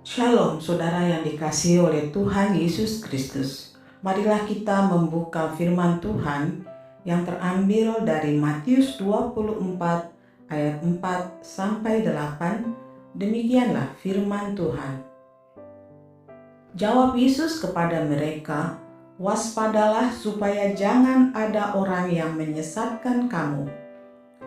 Shalom saudara yang dikasihi oleh Tuhan Yesus Kristus. Marilah kita membuka firman Tuhan yang terambil dari Matius 24 ayat 4 sampai 8. Demikianlah firman Tuhan. Jawab Yesus kepada mereka, "Waspadalah supaya jangan ada orang yang menyesatkan kamu.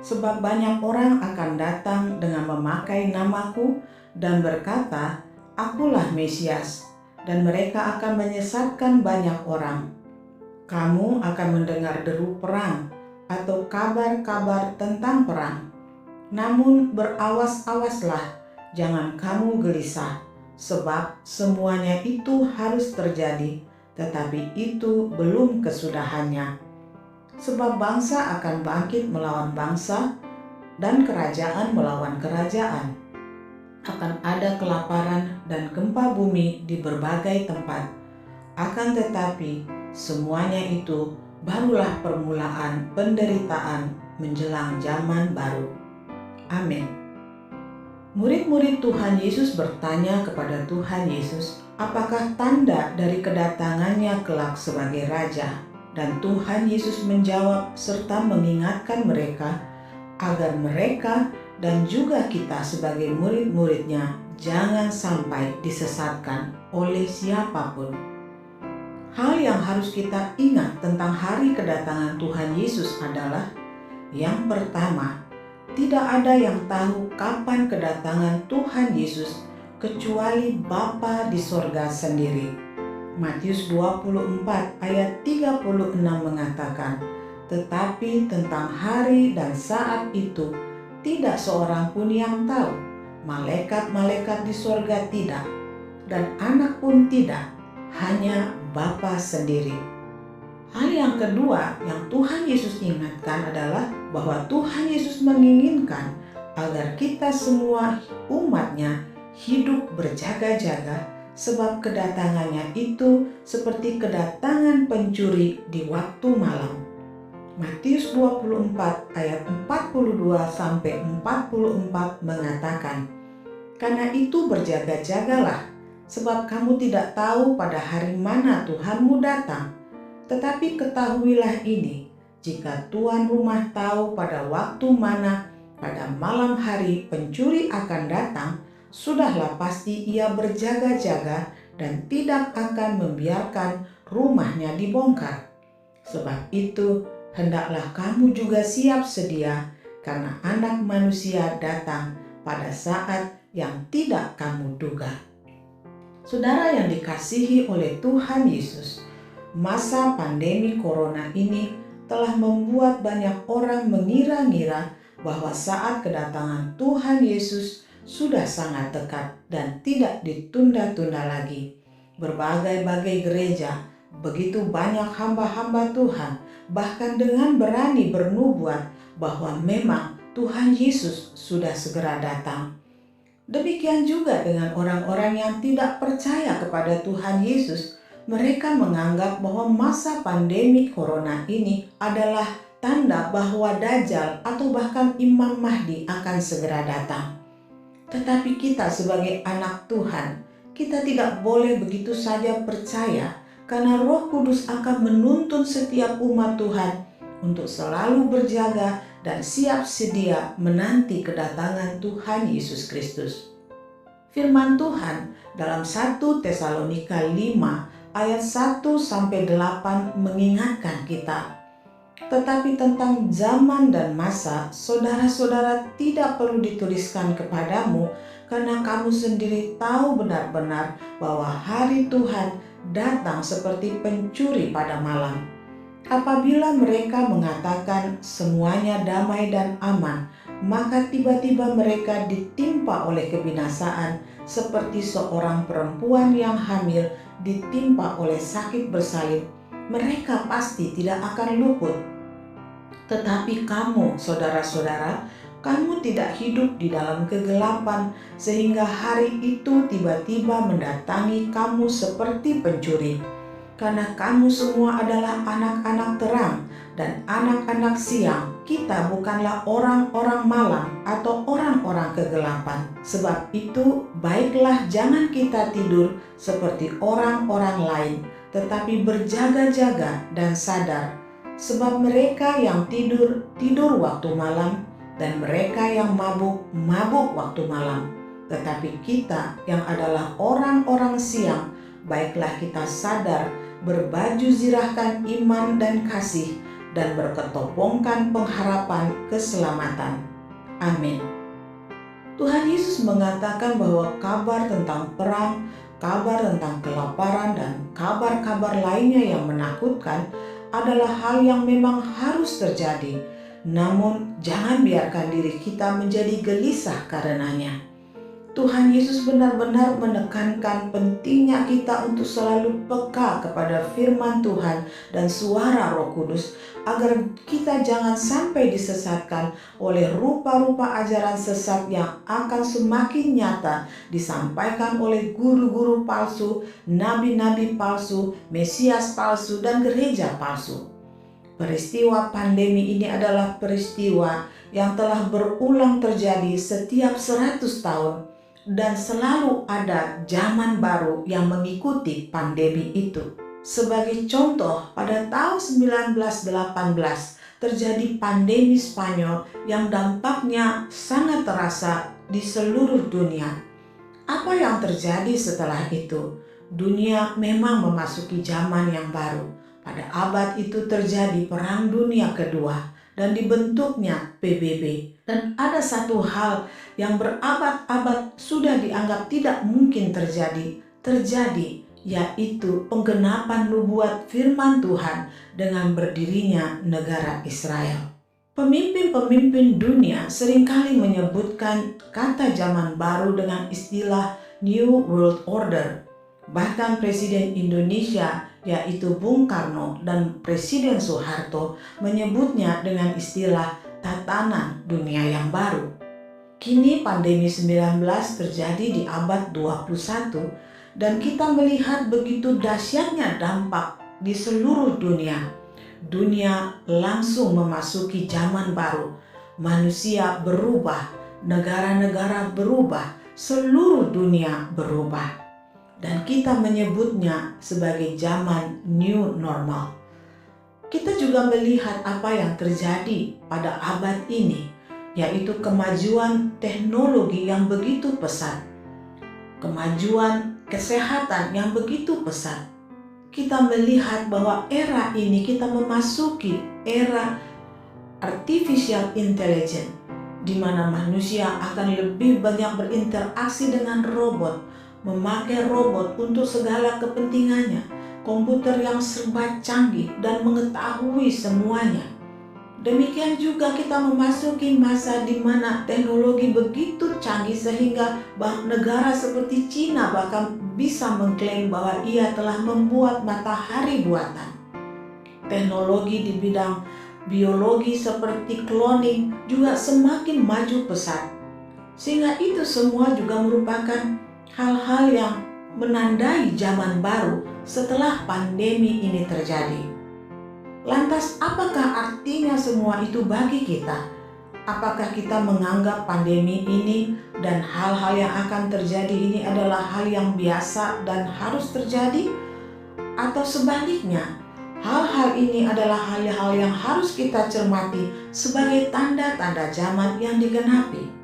Sebab banyak orang akan datang dengan memakai namaku dan berkata, 'Akulah Mesias,' dan mereka akan menyesatkan banyak orang. Kamu akan mendengar deru perang atau kabar-kabar tentang perang. Namun berawas-awaslah, jangan kamu gelisah, sebab semuanya itu harus terjadi, tetapi itu belum kesudahannya. Sebab bangsa akan bangkit melawan bangsa, dan kerajaan melawan kerajaan. Akan ada kelaparan dan gempa bumi di berbagai tempat. Akan tetapi, semuanya itu barulah permulaan penderitaan menjelang zaman baru." Amin. Murid-murid Tuhan Yesus bertanya kepada Tuhan Yesus, apakah tanda dari kedatangannya kelak sebagai Raja? Dan Tuhan Yesus menjawab serta mengingatkan mereka agar mereka dan juga kita sebagai murid-muridnya jangan sampai disesatkan oleh siapapun. Hal yang harus kita ingat tentang hari kedatangan Tuhan Yesus adalah, yang pertama, tidak ada yang tahu kapan kedatangan Tuhan Yesus kecuali Bapa di sorga sendiri. Matius 24 ayat 36 mengatakan, "Tetapi tentang hari dan saat itu tidak seorang pun yang tahu, malaikat-malaikat di sorga tidak, dan anak pun tidak, hanya Bapa sendiri." Hal yang kedua yang Tuhan Yesus ingatkan adalah bahwa Tuhan Yesus menginginkan agar kita semua umatnya hidup berjaga-jaga, sebab kedatangannya itu seperti kedatangan pencuri di waktu malam. Matius 24 ayat 42 sampai 44 mengatakan, "Karena itu berjaga-jagalah, sebab kamu tidak tahu pada hari mana Tuhanmu datang. Tetapi ketahuilah ini, jika tuan rumah tahu pada waktu mana pada malam hari pencuri akan datang, sudahlah pasti ia berjaga-jaga dan tidak akan membiarkan rumahnya dibongkar. Sebab itu, hendaklah kamu juga siap sedia, karena Anak Manusia datang pada saat yang tidak kamu duga." Saudara yang dikasihi oleh Tuhan Yesus, masa pandemi corona ini telah membuat banyak orang mengira-ngira bahwa saat kedatangan Tuhan Yesus sudah sangat dekat dan tidak ditunda-tunda lagi. Berbagai-bagai gereja, begitu banyak hamba-hamba Tuhan, bahkan dengan berani bernubuat bahwa memang Tuhan Yesus sudah segera datang. Demikian juga dengan orang-orang yang tidak percaya kepada Tuhan Yesus. Mereka menganggap bahwa masa pandemi corona ini adalah tanda bahwa Dajjal atau bahkan Imam Mahdi akan segera datang. Tetapi kita sebagai anak Tuhan, kita tidak boleh begitu saja percaya, karena Roh Kudus akan menuntun setiap umat Tuhan untuk selalu berjaga dan siap sedia menanti kedatangan Tuhan Yesus Kristus. Firman Tuhan dalam 1 Tesalonika 5 ayat 1 sampai 8 mengingatkan kita, "Tetapi tentang zaman dan masa, saudara-saudara tidak perlu dituliskan kepadamu, karena kamu sendiri tahu benar-benar bahwa hari Tuhan datang seperti pencuri pada malam. Apabila mereka mengatakan semuanya damai dan aman, maka tiba-tiba mereka ditimpa oleh kebinasaan, seperti seorang perempuan yang hamil ditimpa oleh sakit bersalin. Mereka pasti tidak akan luput. Tetapi kamu, saudara-saudara, kamu tidak hidup di dalam kegelapan, sehingga hari itu tiba-tiba mendatangi kamu seperti pencuri. Karena kamu semua adalah anak-anak terang dan anak-anak siang. Kita bukanlah orang-orang malam atau orang-orang kegelapan. Sebab itu, baiklah jangan kita tidur seperti orang-orang lain, tetapi berjaga-jaga dan sadar. Sebab mereka yang tidur, tidur waktu malam, dan mereka yang mabuk, mabuk waktu malam. Tetapi kita yang adalah orang-orang siang, baiklah kita sadar, berbaju zirahkan iman dan kasih, dan berketopongkan pengharapan keselamatan. Amin. Tuhan Yesus mengatakan bahwa kabar tentang perang, kabar tentang kelaparan, dan kabar-kabar lainnya yang menakutkan adalah hal yang memang harus terjadi. Namun, jangan biarkan diri kita menjadi gelisah karenanya. Tuhan Yesus benar-benar menekankan pentingnya kita untuk selalu peka kepada firman Tuhan dan suara Roh Kudus, agar kita jangan sampai disesatkan oleh rupa-rupa ajaran sesat yang akan semakin nyata disampaikan oleh guru-guru palsu, nabi-nabi palsu, Mesias palsu, dan gereja palsu. Peristiwa pandemi ini adalah peristiwa yang telah berulang terjadi setiap 100 tahun. Dan selalu ada zaman baru yang mengikuti pandemi itu. Sebagai contoh, pada tahun 1918 terjadi pandemi Spanyol yang dampaknya sangat terasa di seluruh dunia. Apa yang terjadi setelah itu? Dunia memang memasuki zaman yang baru. Pada abad itu terjadi Perang Dunia Kedua dan dibentuknya PBB. Dan ada satu hal yang berabad-abad sudah dianggap tidak mungkin terjadi, yaitu penggenapan nubuat firman Tuhan dengan berdirinya negara Israel. Pemimpin-pemimpin dunia seringkali menyebutkan kata zaman baru dengan istilah New World Order. Bahkan Presiden Indonesia yaitu Bung Karno dan Presiden Soeharto menyebutnya dengan istilah tatanan dunia yang baru. Kini pandemi 19 terjadi di abad 21 dan kita melihat begitu dahsyatnya dampak di seluruh dunia. Dunia langsung memasuki zaman baru. Manusia berubah, negara-negara berubah, seluruh dunia berubah. Dan kita menyebutnya sebagai zaman new normal. Kita juga melihat apa yang terjadi pada abad ini, yaitu kemajuan teknologi yang begitu pesat, kemajuan kesehatan yang begitu pesat. Kita melihat bahwa era ini kita memasuki era artificial intelligence, di mana manusia akan lebih banyak berinteraksi dengan robot, memakai robot untuk segala kepentingannya, komputer yang serba canggih dan mengetahui semuanya. Demikian juga kita memasuki masa di mana teknologi begitu canggih sehingga negara seperti Cina bahkan bisa mengklaim bahwa ia telah membuat matahari buatan. Teknologi di bidang biologi seperti cloning juga semakin maju pesat. Sehingga itu semua juga merupakan hal-hal yang menandai zaman baru setelah pandemi ini terjadi. Lantas apakah artinya semua itu bagi kita? Apakah kita menganggap pandemi ini dan hal-hal yang akan terjadi ini adalah hal yang biasa dan harus terjadi? Atau sebaliknya, hal-hal ini adalah hal-hal yang harus kita cermati sebagai tanda-tanda zaman yang digenapi?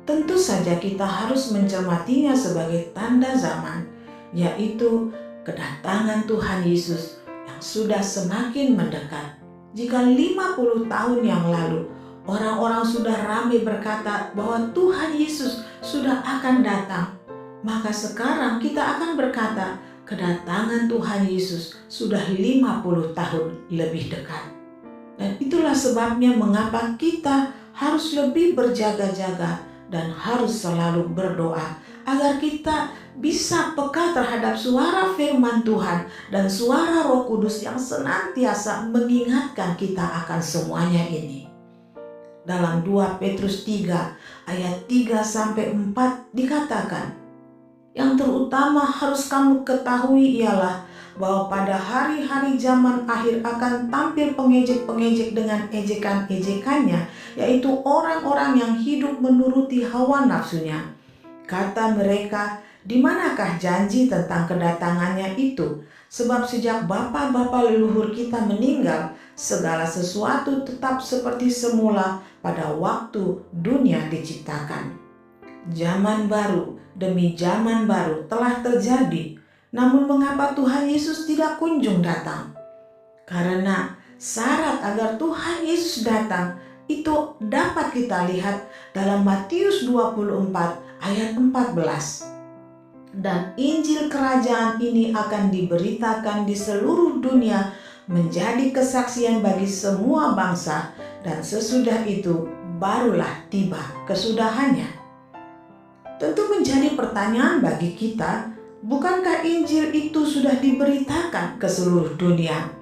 Tentu saja kita harus mencermatinya sebagai tanda zaman, yaitu kedatangan Tuhan Yesus yang sudah semakin mendekat. Jika 50 tahun yang lalu orang-orang sudah ramai berkata bahwa Tuhan Yesus sudah akan datang, maka sekarang kita akan berkata kedatangan Tuhan Yesus sudah 50 tahun lebih dekat. Dan itulah sebabnya mengapa kita harus lebih berjaga-jaga dan harus selalu berdoa agar kita bisa peka terhadap suara firman Tuhan dan suara Roh Kudus yang senantiasa mengingatkan kita akan semuanya ini. Dalam 2 Petrus 3 ayat 3-4 dikatakan, yang terutama harus kamu ketahui ialah bahwa pada hari-hari zaman akhir akan tampil pengejek-pengejek dengan ejekan-ejekannya, yaitu orang-orang yang hidup menuruti hawa nafsunya. Kata mereka, "Di manakah janji tentang kedatangannya itu? Sebab sejak bapa-bapa leluhur kita meninggal, segala sesuatu tetap seperti semula pada waktu dunia diciptakan." Zaman baru demi zaman baru telah terjadi, namun mengapa Tuhan Yesus tidak kunjung datang? Karena syarat agar Tuhan Yesus datang itu dapat kita lihat dalam Matius 24 ayat 14. Dan Injil kerajaan ini akan diberitakan di seluruh dunia menjadi kesaksian bagi semua bangsa, dan sesudah itu barulah tiba kesudahannya. Tentu menjadi pertanyaan bagi kita, bukankah Injil itu sudah diberitakan ke seluruh dunia?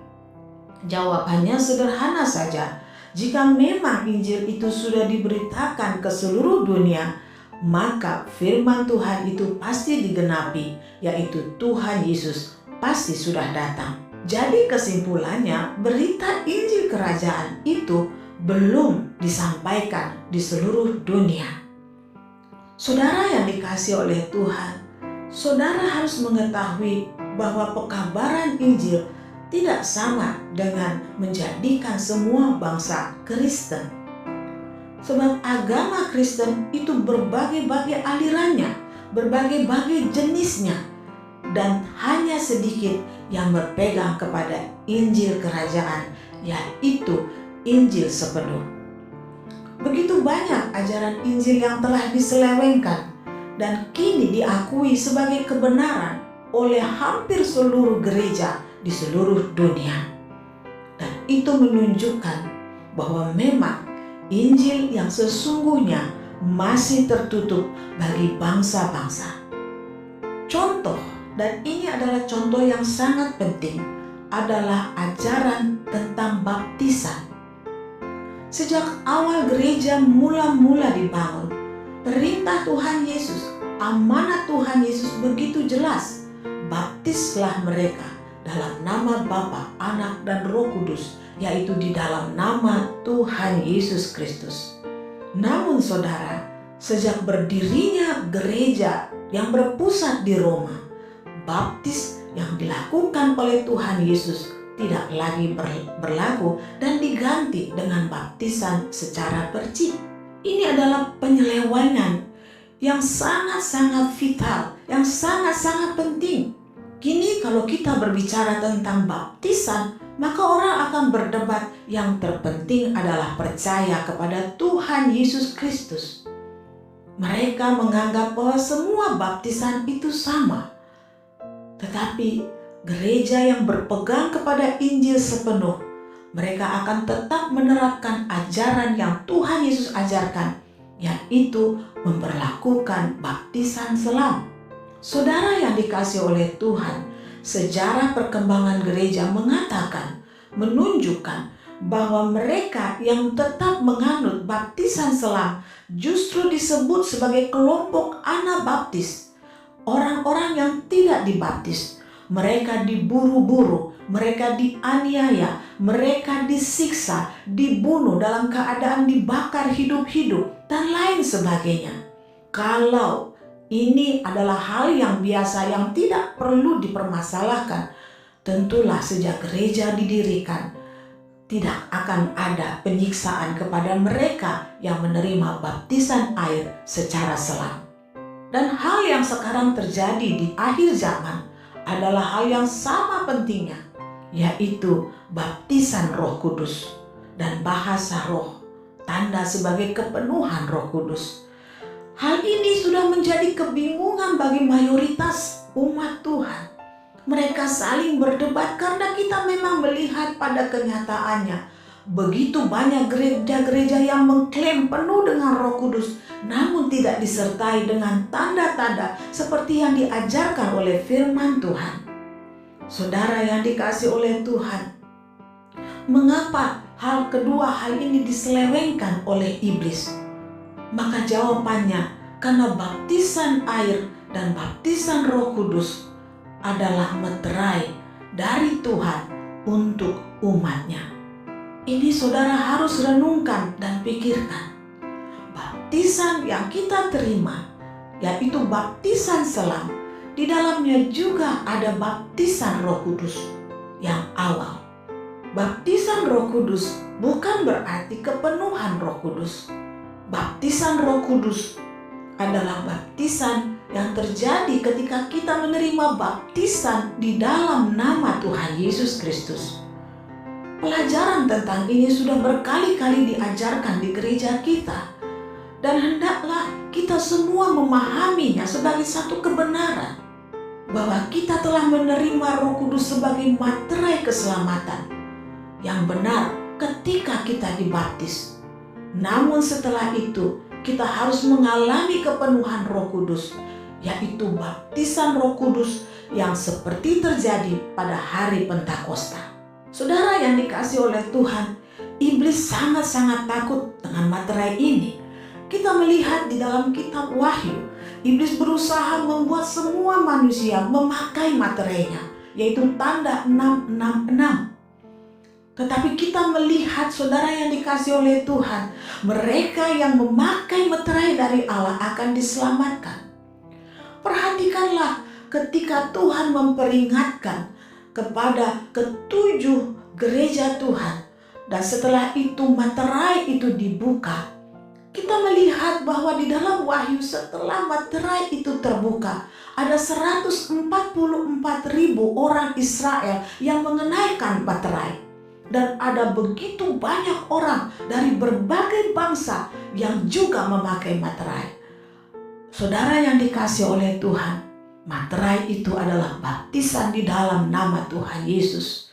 Jawabannya sederhana saja. Jika memang Injil itu sudah diberitakan ke seluruh dunia, maka firman Tuhan itu pasti digenapi, yaitu Tuhan Yesus pasti sudah datang. Jadi kesimpulannya, berita Injil kerajaan itu belum disampaikan di seluruh dunia. Saudara yang dikasihi oleh Tuhan, saudara harus mengetahui bahwa pekabaran Injil tidak sama dengan menjadikan semua bangsa Kristen. Sebab agama Kristen itu berbagai-bagai alirannya, berbagai-bagai jenisnya, dan hanya sedikit yang berpegang kepada Injil kerajaan, yaitu Injil sepenuh. Begitu banyak ajaran Injil yang telah diselewengkan dan kini diakui sebagai kebenaran oleh hampir seluruh gereja di seluruh dunia. Dan itu menunjukkan bahwa memang Injil yang sesungguhnya masih tertutup bagi bangsa-bangsa. Contoh, dan ini adalah contoh yang sangat penting, adalah ajaran tentang baptisan. Sejak awal gereja mula-mula dibangun, perintah Tuhan Yesus, amanat Tuhan Yesus begitu jelas. Baptislah mereka dalam nama Bapa, Anak, dan Roh Kudus, yaitu di dalam nama Tuhan Yesus Kristus. Namun saudara, sejak berdirinya gereja yang berpusat di Roma, baptis yang dilakukan oleh Tuhan Yesus tidak lagi berlaku dan diganti dengan baptisan secara percik. Ini adalah penyelewengan yang sangat-sangat vital, yang sangat-sangat penting. Kini kalau kita berbicara tentang baptisan, maka orang akan berdebat yang terpenting adalah percaya kepada Tuhan Yesus Kristus. Mereka menganggap bahwa semua baptisan itu sama. Tetapi gereja yang berpegang kepada Injil sepenuh, mereka akan tetap menerapkan ajaran yang Tuhan Yesus ajarkan, yaitu memperlakukan baptisan selam. Saudara yang dikasihi oleh Tuhan, sejarah perkembangan gereja menunjukkan bahwa mereka yang tetap menganut baptisan selam justru disebut sebagai kelompok Anabaptis. Orang-orang yang tidak dibaptis, mereka diburu-buru, mereka dianiaya, mereka disiksa, dibunuh dalam keadaan dibakar hidup-hidup, dan lain sebagainya. Kalau ini adalah hal yang biasa yang tidak perlu dipermasalahkan, tentulah sejak gereja didirikan, tidak akan ada penyiksaan kepada mereka yang menerima baptisan air secara selam. Dan hal yang sekarang terjadi di akhir zaman adalah hal yang sama pentingnya, yaitu baptisan Roh Kudus dan bahasa roh, tanda sebagai kepenuhan Roh Kudus. Hal ini sudah menjadi kebingungan bagi mayoritas umat Tuhan. Mereka saling berdebat karena kita memang melihat pada kenyataannya begitu banyak gereja-gereja yang mengklaim penuh dengan Roh Kudus, namun tidak disertai dengan tanda-tanda seperti yang diajarkan oleh firman Tuhan. Saudara yang dikasihi oleh Tuhan, mengapa hal ini diselewengkan oleh iblis? Maka jawabannya, karena baptisan air dan baptisan Roh Kudus adalah meterai dari Tuhan untuk umatnya. Ini saudara harus renungkan dan pikirkan. Baptisan yang kita terima, yaitu baptisan selam, di dalamnya juga ada baptisan Roh Kudus yang awal. Baptisan Roh Kudus bukan berarti kepenuhan Roh Kudus. Baptisan Roh Kudus adalah baptisan yang terjadi ketika kita menerima baptisan di dalam nama Tuhan Yesus Kristus. Pelajaran tentang ini sudah berkali-kali diajarkan di gereja kita, dan hendaklah kita semua memahaminya sebagai satu kebenaran, bahwa kita telah menerima Roh Kudus sebagai materai keselamatan yang benar ketika kita dibaptis. Namun setelah itu, kita harus mengalami kepenuhan Roh Kudus, yaitu baptisan Roh Kudus yang seperti terjadi pada hari Pentakosta. Saudara yang dikasihi oleh Tuhan, iblis sangat-sangat takut dengan materai ini. Kita melihat di dalam kitab Wahyu, iblis berusaha membuat semua manusia memakai materainya, yaitu tanda 666. Tetapi kita melihat saudara yang dikasihi oleh Tuhan, mereka yang memakai meterai dari Allah akan diselamatkan. Perhatikanlah ketika Tuhan memperingatkan kepada ketujuh gereja Tuhan, dan setelah itu meterai itu dibuka. Kita melihat bahwa di dalam Wahyu setelah meterai itu terbuka, ada 144.000 orang Israel yang mengenaikan meterai. Dan ada begitu banyak orang dari berbagai bangsa yang juga memakai materai. Saudara yang dikasihi oleh Tuhan, materai itu adalah baptisan di dalam nama Tuhan Yesus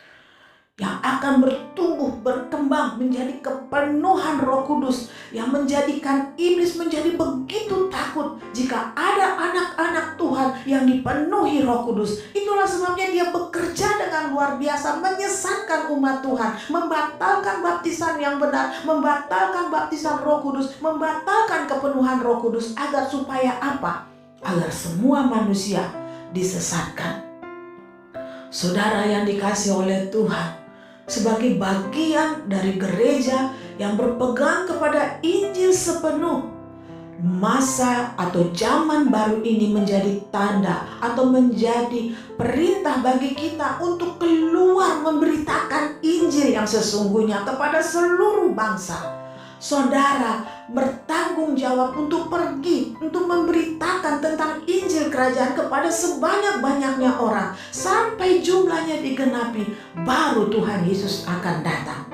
yang akan bertumbuh, berkembang menjadi kepenuhan Roh Kudus yang menjadikan iblis menjadi begitu takut jika ada anak-anak Tuhan yang dipenuhi Roh Kudus. Itulah sebabnya dia bekerja dengan luar biasa, menyesatkan umat Tuhan, membatalkan baptisan yang benar, membatalkan baptisan Roh Kudus, membatalkan kepenuhan Roh Kudus, agar supaya apa? Agar semua manusia disesatkan. Saudara yang dikasihi oleh Tuhan, sebagai bagian dari gereja yang berpegang kepada Injil sepenuh, masa atau zaman baru ini menjadi tanda atau menjadi perintah bagi kita untuk keluar memberitakan Injil yang sesungguhnya kepada seluruh bangsa. Saudara bertanggung jawab untuk pergi, untuk memberitakan tentang Injil Kerajaan kepada sebanyak-banyaknya orang, sampai jumlahnya digenapi, baru Tuhan Yesus akan datang.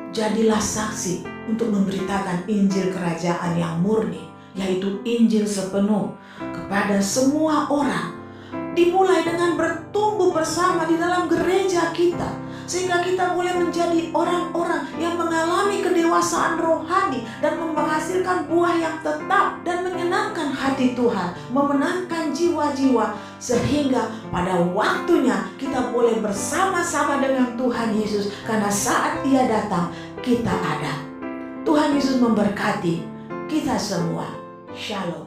Jadilah saksi untuk memberitakan Injil Kerajaan yang murni, yaitu Injil sepenuh kepada semua orang. Dimulai dengan bertumbuh bersama di dalam gereja kita, sehingga kita boleh menjadi orang-orang yang mengalami kedewasaan rohani dan menghasilkan buah yang tetap dan menyenangkan hati Tuhan, memenangkan jiwa-jiwa, sehingga pada waktunya kita boleh bersama-sama dengan Tuhan Yesus, karena saat Dia datang kita ada. Tuhan Yesus memberkati kita semua. Shalom.